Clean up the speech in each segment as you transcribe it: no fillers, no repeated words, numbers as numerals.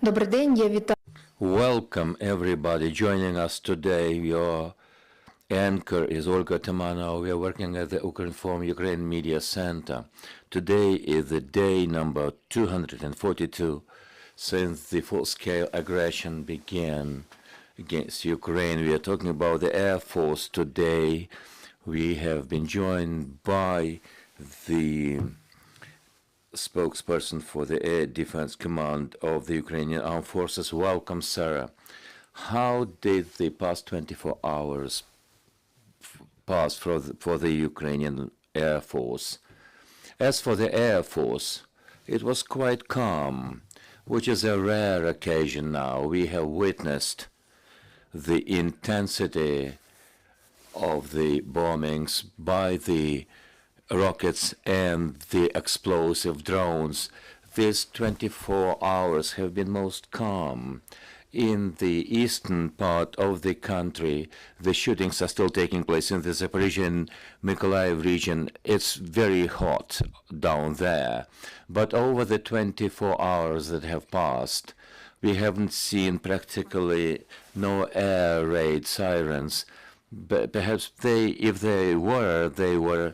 Добрий день, я вітаю. Welcome everybody joining us today. Your anchor is Olga Tamanova. We are working at the Ukrinform Ukraine Media Center. Today is the day number 242 since the full-scale aggression began against Ukraine. We are talking about the Air Force today. We have been joined by the spokesperson for the Air Defense Command of the Ukrainian Armed Forces. Welcome, Sarah. How did the past 24 hours pass for the Ukrainian Air Force? As for the Air Force, it was quite calm, which is a rare occasion now. We have witnessed the intensity of the bombings by the rockets and the explosive drones. These 24 hours have been most calm. In the eastern part of the country, the shootings are still taking place in the Zaporizhia and Mykolaiv region. It's very hot down there. But over the 24 hours that have passed, we haven't seen practically no air raid sirens. But perhaps if they were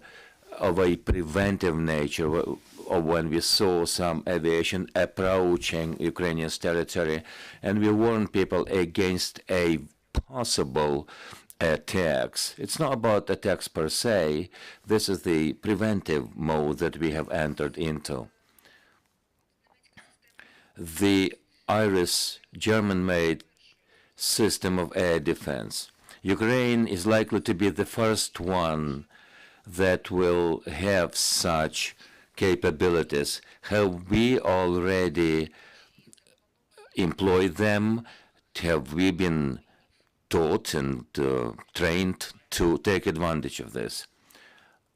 of a preventive nature, or when we saw some aviation approaching Ukrainian territory, and we warned people against a possible attacks. It's not about attacks per se. This is the preventive mode that we have entered into. The Iris German-made system of air defense. Ukraine is likely to be the first one that will have such capabilities. Have we already employed them? Have we been taught and trained to take advantage of this?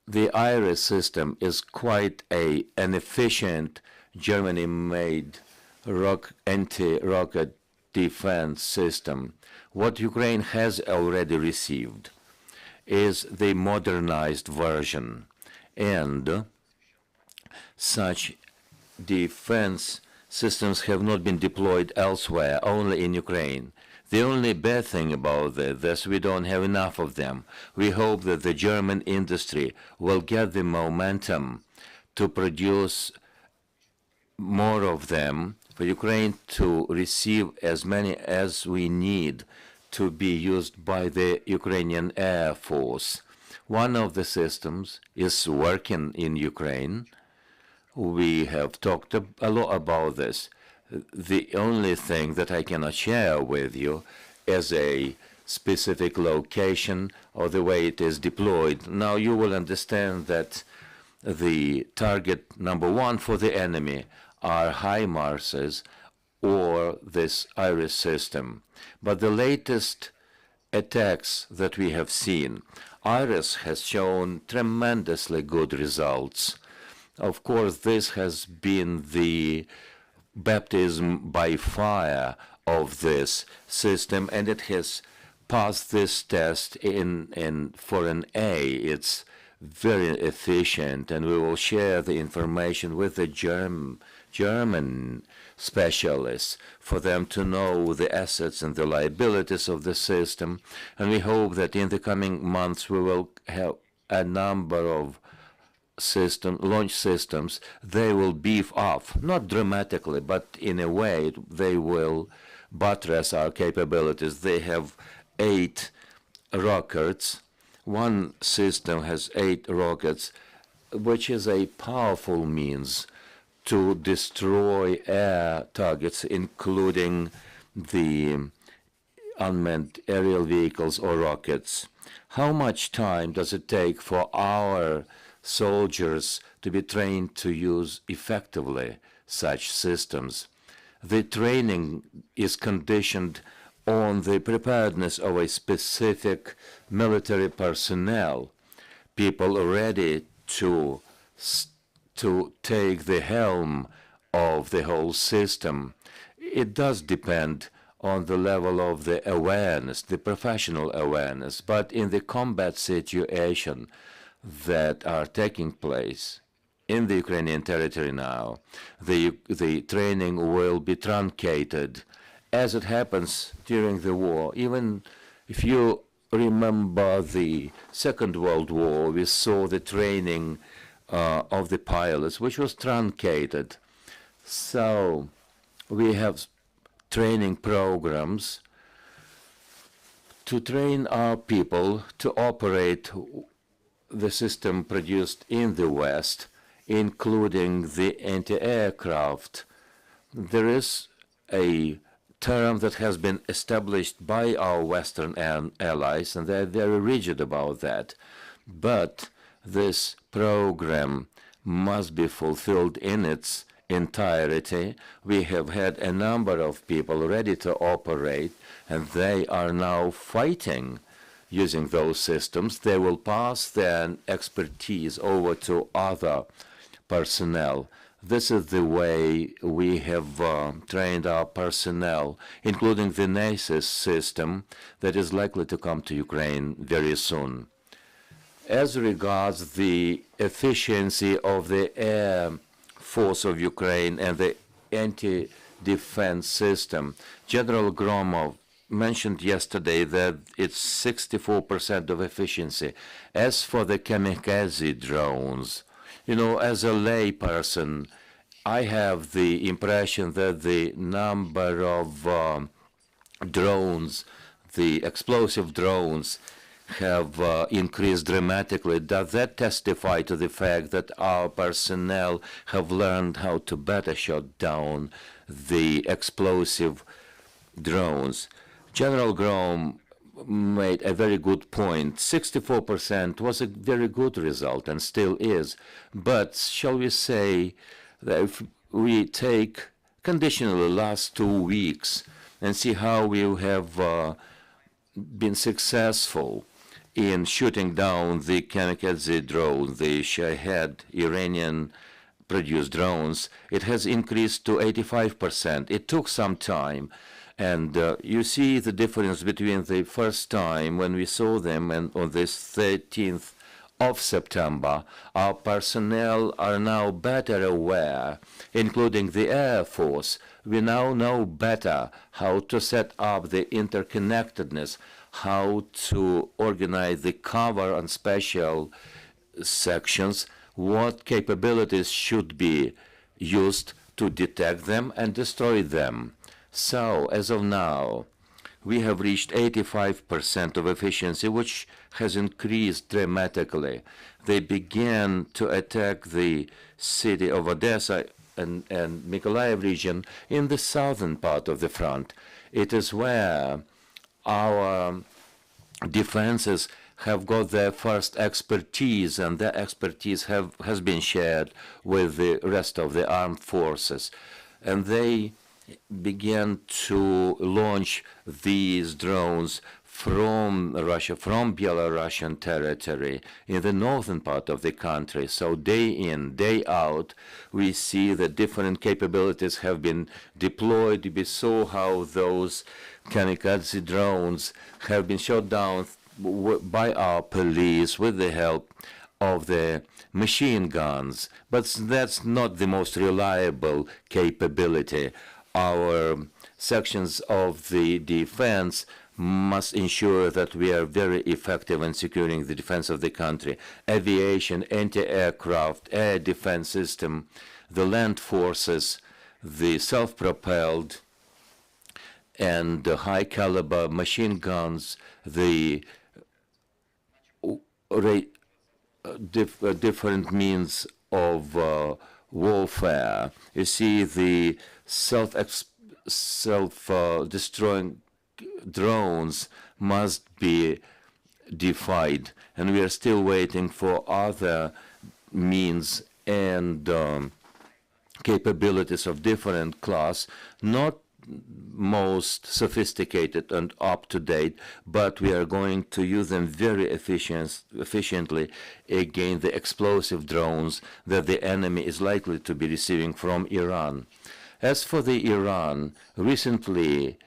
The IRIS system is quite an efficient Germany-made anti-rocket defense system. What Ukraine has already received is the modernized version, and such defense systems have not been deployed elsewhere, only in Ukraine. The only bad thing about this, we don't have enough of them. We hope that the German industry will get the momentum to produce more of them for Ukraine to receive as many as we need to be used by the Ukrainian Air Force. One of the systems is working in Ukraine. We have talked a lot about this. The only thing that I cannot share with you is a specific location or the way it is deployed. Now you will understand that the target number one for the enemy are HIMARSes or this IRIS system. But the latest attacks that we have seen, IRIS has shown tremendously good results. Of course, this has been the baptism by fire of this system, and it has passed this test for an A. It's very efficient, and we will share the information with the German specialists for them to know the assets and the liabilities of the system. And we hope that in the coming months we will have a number of launch systems. They will beef up, not dramatically, but in a way they will buttress our capabilities. They have 8 rockets. One system has 8 rockets, which is a powerful means to destroy air targets, including the unmanned aerial vehicles or rockets. How much time does it take for our soldiers to be trained to use effectively such systems? The training is conditioned on the preparedness of a specific military personnel, people ready to take the helm of the whole system. It does depend on the level of the awareness, the professional awareness, but in the combat situation that are taking place, in the Ukrainian territory now. The training will be truncated, as it happens during the war. Even if you remember the Second World War, we saw the training of the pilots, which was truncated. So we have training programs to train our people to operate the system produced in the West, including the anti-aircraft. There is a term that has been established by our Western allies, and they're very rigid about that. But this program must be fulfilled in its entirety. We have had a number of people ready to operate, and they are now fighting using those systems. They will pass their expertise over to other personnel. This is the way we have trained our personnel, including the NASIS system that is likely to come to Ukraine very soon. As regards the efficiency of the Air Force of Ukraine and the anti-defense system, General Gromov mentioned yesterday that it's 64% of efficiency. As for the kamikaze drones, you know, as a layperson, I have the impression that the number of drones, the explosive drones, have increased dramatically. Does that testify to the fact that our personnel have learned how to better shut down the explosive drones? General Grom made a very good point. 64% was a very good result and still is. But shall we say that if we take conditionally last 2 weeks and see how we have been successful in shooting down the kamikaze drone, the Shahed Iranian-produced drones, it has increased to 85%. It took some time. And you see the difference between the first time when we saw them and on this 13th of September. Our personnel are now better aware, including the Air Force. We now know better how to set up the interconnectedness, how to organize the cover and special sections, what capabilities should be used to detect them and destroy them. So, as of now, we have reached 85% of efficiency, which has increased dramatically. They began to attack the city of Odessa and Mykolaiv region in the southern part of the front. It is where our defenses have got their first expertise, and their expertise has been shared with the rest of the armed forces. And they began to launch these drones from Russia, from Belarusian territory in the northern part of the country. So day in, day out, we see that different capabilities have been deployed. We saw how those kamikaze drones have been shot down by our police with the help of the machine guns. But that's not the most reliable capability. Our sections of the defense must ensure that we are very effective in securing the defense of the country. Aviation, anti-aircraft, air defense system, the land forces, the self-propelled and the high-caliber machine guns, the different means of warfare. You see, the self-destroying drones must be defied, and we are still waiting for other means and capabilities of different class, not most sophisticated and up-to-date, but we are going to use them very efficiently against the explosive drones that the enemy is likely to be receiving from Iran. As for the Iran, recently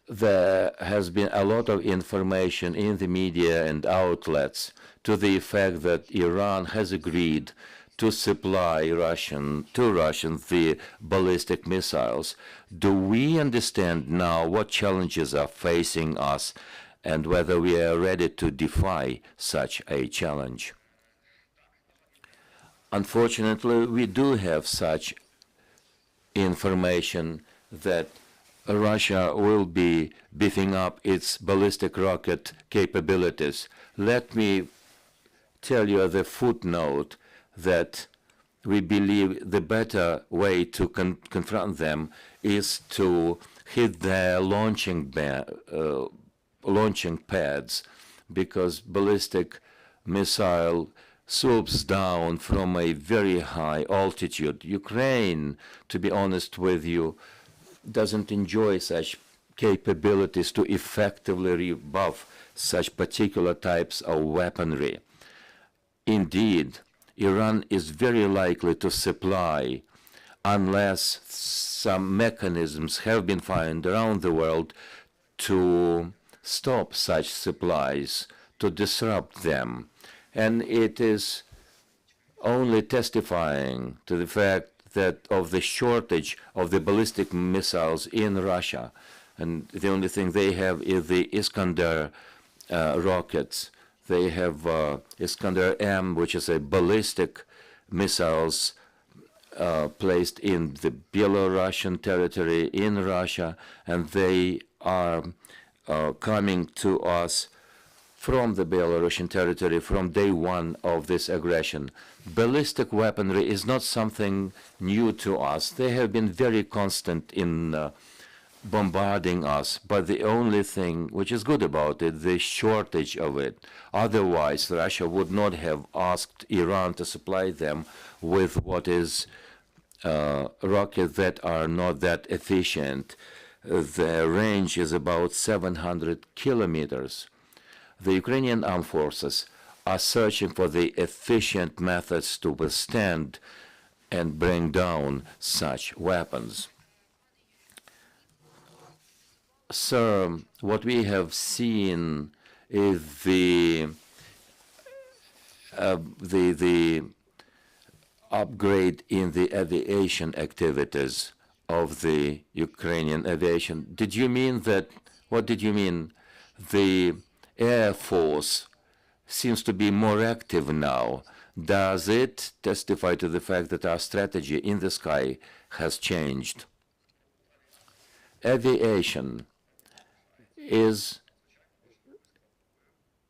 there has been a lot of information in the media and outlets to the effect that Iran has agreed to supply to Russians the ballistic missiles. Do we understand now what challenges are facing us and whether we are ready to defy such a challenge? Unfortunately, we do have such information that Russia will be beefing up its ballistic rocket capabilities. Let me tell you the footnote that we believe the better way to confront them is to hit their launching pads, because ballistic missile swoops down from a very high altitude. Ukraine, to be honest with you, doesn't enjoy such capabilities to effectively rebuff such particular types of weaponry. Indeed, Iran is very likely to supply, unless some mechanisms have been found around the world to stop such supplies, to disrupt them. And it is only testifying to the fact that of the shortage of the ballistic missiles in Russia. And the only thing they have is the Iskander rockets. They have Iskander-M, which is a ballistic missiles placed in the Belarusian territory in Russia, and they are coming to us from the Belarusian territory from day one of this aggression. Ballistic weaponry is not something new to us. They have been very constant in bombarding us, but the only thing which is good about it, the shortage of it. Otherwise, Russia would not have asked Iran to supply them with what is rockets that are not that efficient. The range is about 700 kilometers. The Ukrainian Armed Forces are searching for the efficient methods to withstand and bring down such weapons. Sir, what we have seen is the upgrade in the aviation activities of the Ukrainian aviation. Did you mean that, what did you mean? The Air Force seems to be more active now. Does it testify to the fact that our strategy in the sky has changed? Aviation is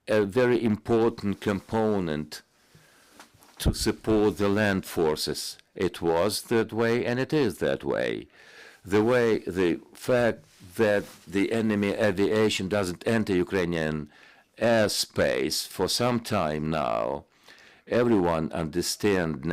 a very important component to support the land forces. It was that way and it is that way. The fact that the enemy aviation doesn't enter Ukrainian airspace for some time now, everyone understands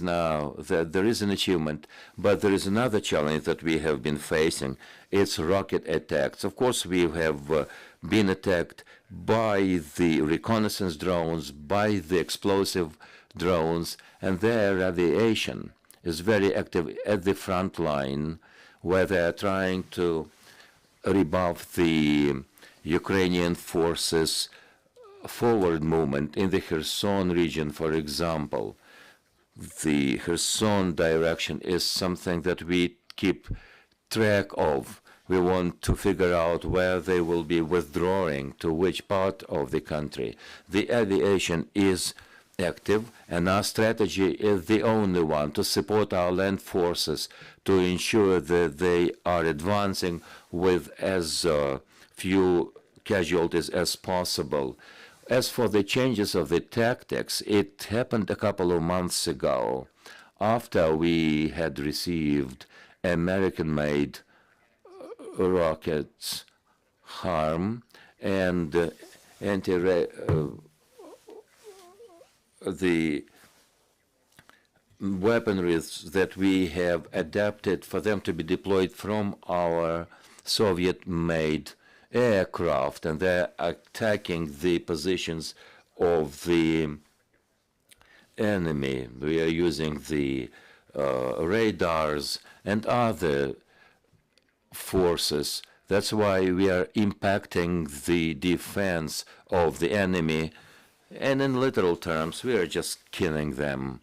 now that there is an achievement, but there is another challenge that we have been facing. It's rocket attacks. Of course, we have been attacked by the reconnaissance drones, by the explosive drones, and their aviation is very active at the front line, where they are trying to rebuff the Ukrainian forces' forward movement in the Kherson region, for example. The Kherson direction is something that we keep track of. We want to figure out where they will be withdrawing, to which part of the country. The aviation is active, and our strategy is the only one to support our land forces to ensure that they are advancing with as few casualties as possible. As for the changes of the tactics, it happened a couple of months ago after we had received American-made rockets, HARM, and the weaponries that we have adapted for them to be deployed from our Soviet-made aircraft, and they're attacking the positions of the enemy. We are using the radars and other forces. That's why we are impacting the defense of the enemy, and in literal terms, we are just killing them.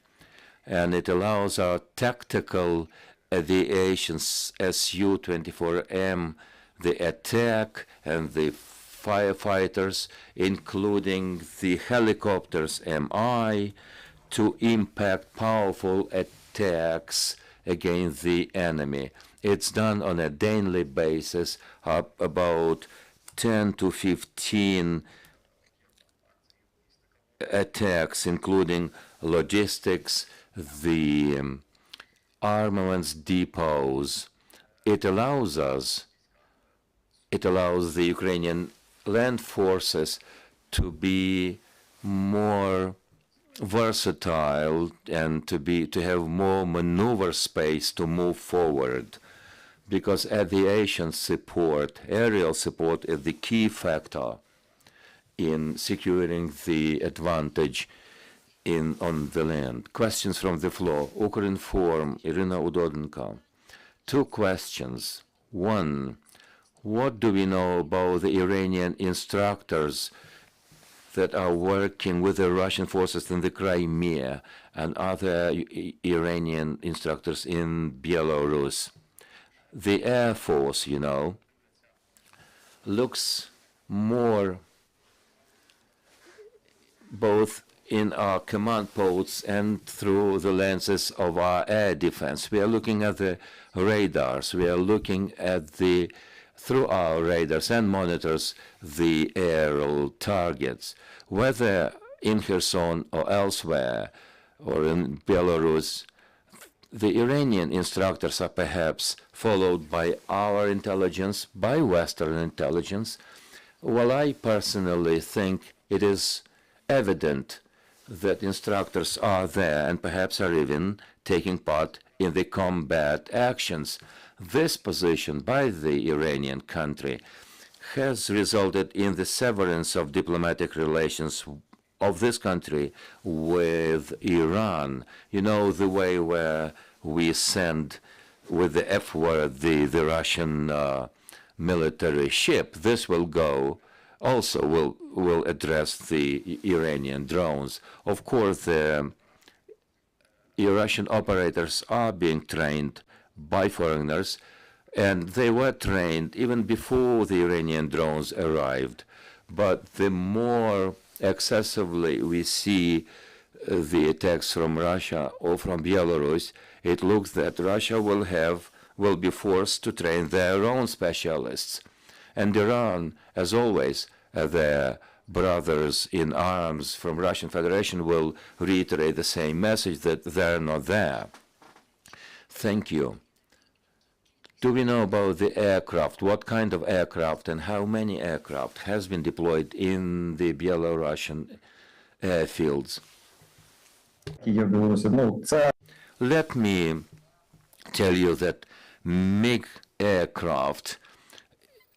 and it allows our tactical aviation Su-24M, the attack and the firefighters, including the helicopters Mi, to impact powerful attacks against the enemy. It's done on a daily basis, up about 10 to 15 attacks, including logistics, the armaments depots. It allows the Ukrainian land forces to be more versatile and to have more maneuver space to move forward, because aviation support, aerial support, is the key factor in securing the advantage on the land. Questions from the floor. Ukrinform, Irina Udodenko. Two questions. One, what do we know about the Iranian instructors that are working with the Russian forces in the Crimea and other Iranian instructors in Belarus? The Air Force, looks more both in our command posts and through the lenses of our air defense. We are looking at the radars. We are looking at through our radars and monitors, the aerial targets. Whether in Kherson or elsewhere, or in Belarus, the Iranian instructors are perhaps followed by our intelligence, by Western intelligence. Well, I personally think it is evident that instructors are there and perhaps are even taking part in the combat actions. This position by the Iranian country has resulted in the severance of diplomatic relations of this country with Iran. The way where we send with the F word the Russian military ship. This will go also will address the Iranian drones. Of course, the Russian operators are being trained by foreigners, and they were trained even before the Iranian drones arrived. But the more excessively we see the attacks from Russia or from Belarus, it looks that Russia will be forced to train their own specialists. And Iran, as always, their brothers in arms from Russian Federation will reiterate the same message that they're not there. Thank you. Do we know about the aircraft? What kind of aircraft and how many aircraft has been deployed in the Belarusian airfields? Let me tell you that MiG aircraft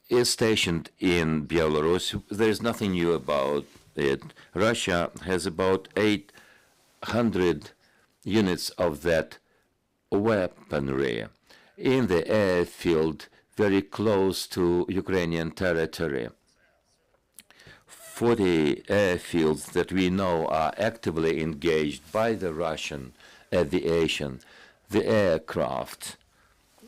is stationed in Belarus. There's nothing new about it. Russia has about 800 units of that weaponry in the airfield very close to Ukrainian territory. 40 airfields that we know are actively engaged by the Russian aviation. The aircraft,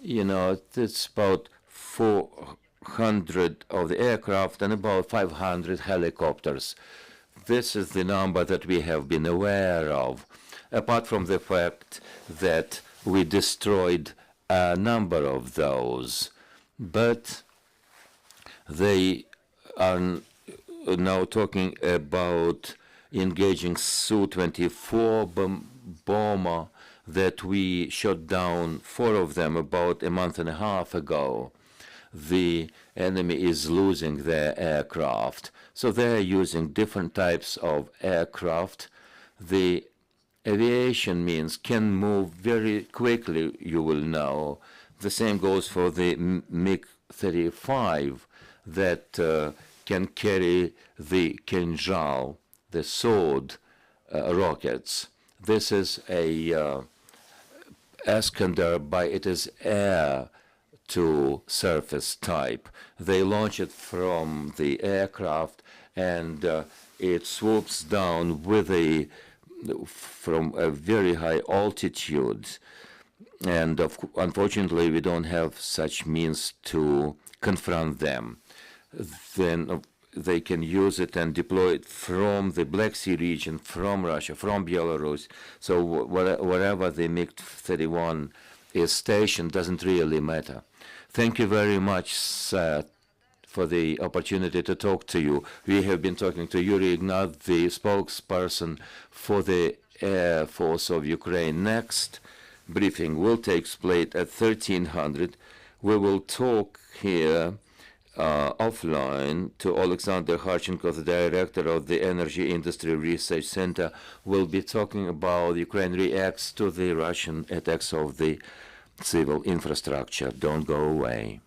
it's about 400 of the aircraft and about 500 helicopters. This is the number that we have been aware of, apart from the fact that we destroyed a number of those. But they are now talking about engaging Su-24 bomber that we shot down 4 of them about a month and a half ago. The enemy is losing their aircraft. So they're using different types of aircraft. The aviation means can move very quickly, you will know. The same goes for the MiG-35 that can carry the Kinzhal, the sword rockets. This is a Iskander, it is air to surface type. They launch it from the aircraft and it swoops down with a from a very high altitude. And unfortunately, we don't have such means to confront them. Then they can use it and deploy it from the Black Sea region, from Russia, from Belarus. So wherever the MiG-31 is stationed doesn't really matter. Thank you very much, sir, for the opportunity to talk to you. We have been talking to Yuriy Ihnat, the spokesperson for the Air Force of Ukraine. Next briefing will take place at 1300. We will talk here offline to Alexander Harchenko, the director of the Energy Industry Research Center, will be talking about Ukraine reacts to the Russian attacks of the civil infrastructure. Don't go away.